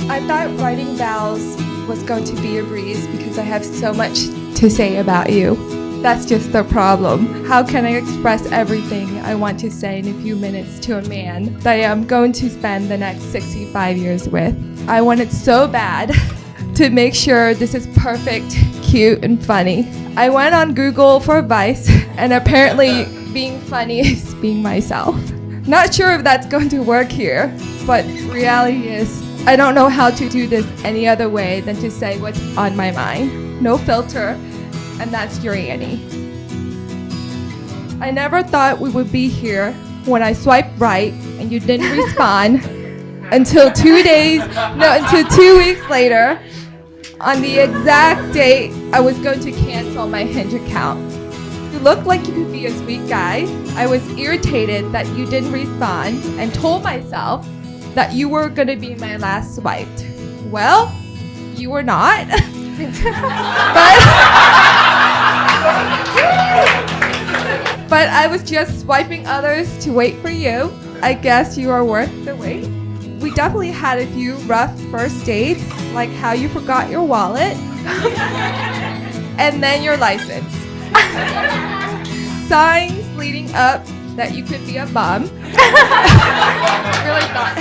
I thought writing vows was going to be a breeze because I have so much to say about you. That's just the problem. How can I express everything I want to say in a few minutes to a man that I am going to spend the next 65 years with? I wanted so bad to make sure this is perfect, cute, and funny. I went on Google for advice, and apparently being funny is being myself. Not sure if that's going to work here, but reality is I don't know how to do this any other way than to say what's on my mind. No filter, and that's your Annie. I never thought we would be here when I swiped right and you didn't respond until 2 weeks later, on the exact date I was going to cancel my Hinge account. You looked like you could be a sweet guy. I was irritated that you didn't respond and told myself that you were going to be my last swipe. Well, you were not. But I was just swiping others to wait for you. I guess you are worth the wait. We definitely had a few rough first dates, like how you forgot your wallet and then your license. Signs leading up that you could be a bum. Really thought.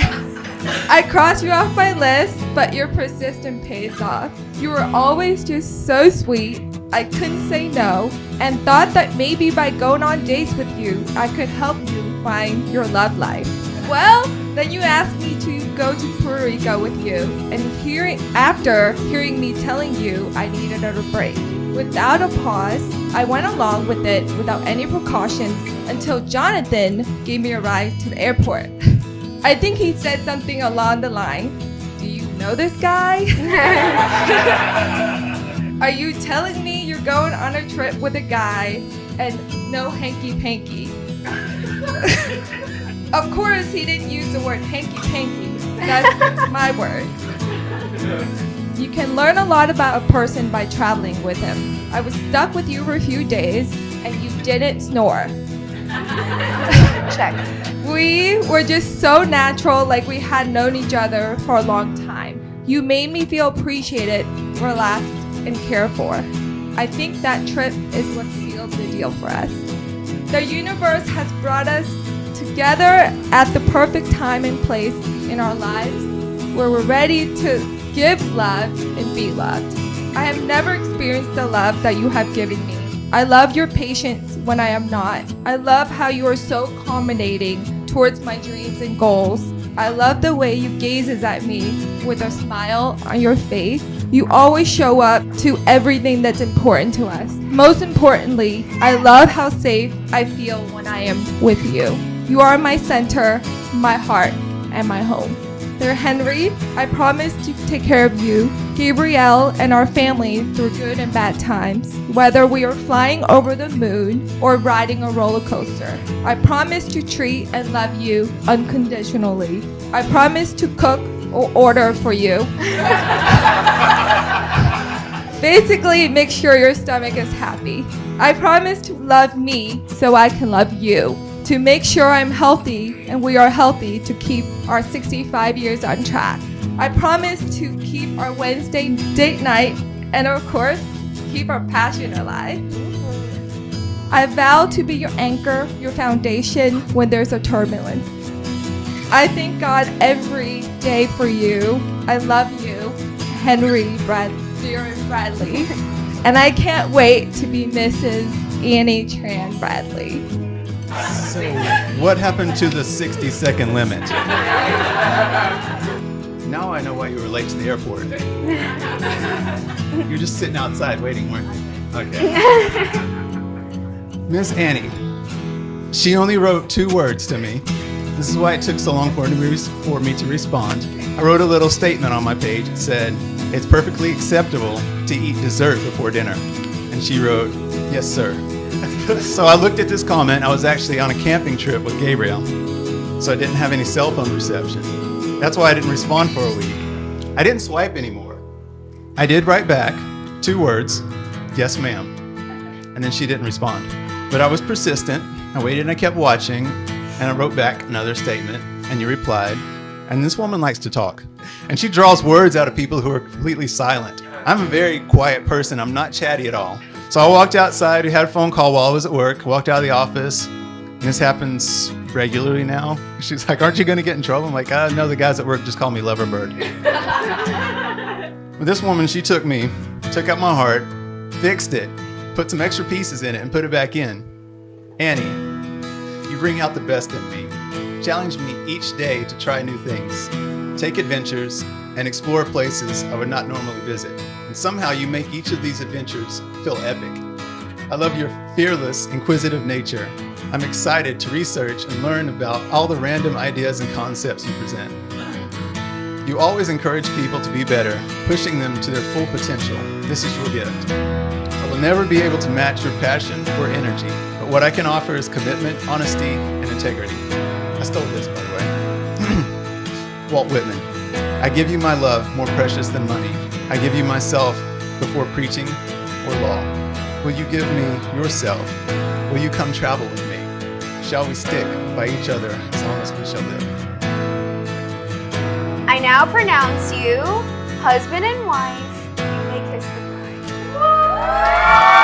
I crossed you off my list, but your persistence pays off. You were always just so sweet. I couldn't say no, and thought that maybe by going on dates with you, I could help you find your love life. Well, then you asked me to go to Puerto Rico with you, and after hearing me telling you I needed a break. Without a pause, I went along with it without any precautions until Jonathan gave me a ride to the airport. I think he said something along the line, "Do you know this guy?" Are you telling me you're going on a trip with a guy and no hanky-panky? Of course, he didn't use the word hanky-panky. That's my word. You can learn a lot about a person by traveling with him. I was stuck with you for a few days, and you didn't snore. Check. We were just so natural, like we had known each other for a long time. You made me feel appreciated, relaxed, and cared for. I think that trip is what sealed the deal for us. The universe has brought us together at the perfect time and place in our lives where we're ready to give love and be loved. I have never experienced the love that you have given me. I love your patience when I am not. I love how you are so accommodating towards my dreams and goals. I love the way you gazes at me with a smile on your face. You always show up to everything that's important to us. Most importantly, I love how safe I feel when I am with you. You are my center, my heart, and my home. Dear Henry, I promise to take care of you, Gabrielle, and our family through good and bad times, whether we are flying over the moon or riding a roller coaster. I promise to treat and love you unconditionally. I promise to cook or order for you. Basically, make sure your stomach is happy. I promise to love me so I can love you. To make sure I'm healthy and we are healthy to keep our 65 years on track. I promise to keep our Wednesday date night and of course, keep our passion alive. I vow to be your anchor, your foundation when there's a turbulence. I thank God every day for you. I love you, Henry Bradley. And I can't wait to be Mrs. Annie Tran Bradley. So, what happened to the 60-second limit? Now I know why you were late to the airport. You're just sitting outside waiting, weren't you? Okay. Miss Annie, she only wrote 2 words to me. This is why it took so long for me to respond. I wrote a little statement on my page. It said, "It's perfectly acceptable to eat dessert before dinner." And she wrote, "Yes, sir." So I looked at this comment. I was actually on a camping trip with Gabriel, so I didn't have any cell phone reception. That's why I didn't respond for a week. I didn't swipe anymore. I did write back 2 words, "Yes, ma'am." And then she didn't respond. But I was persistent. I waited and I kept watching, and I wrote back another statement, and you replied, And this woman likes to talk. And she draws words out of people who are completely silent. I'm a very quiet person. I'm not chatty at all. So I walked outside. We had a phone call while I was at work. Walked out of the office. And this happens regularly now. She's like, aren't you going to get in trouble? I'm like, no, the guys at work just call me Loverbird. But this woman, she took me, took out my heart, fixed it, put some extra pieces in it, and put it back in. Annie, you bring out the best in me. Challenge me each day to try new things, take adventures, and explore places I would not normally visit. And somehow you make each of these adventures feel epic. I love your fearless, inquisitive nature. I'm excited to research and learn about all the random ideas and concepts you present. You always encourage people to be better, pushing them to their full potential. This is your gift. I will never be able to match your passion or energy, but what I can offer is commitment, honesty, and integrity. I stole this, by the way. Walt Whitman. I give you my love, more precious than money. I give you myself before preaching or law. Will you give me yourself? Will you come travel with me? Shall we stick by each other as long as we shall live? I now pronounce you husband and wife. You may kiss the bride.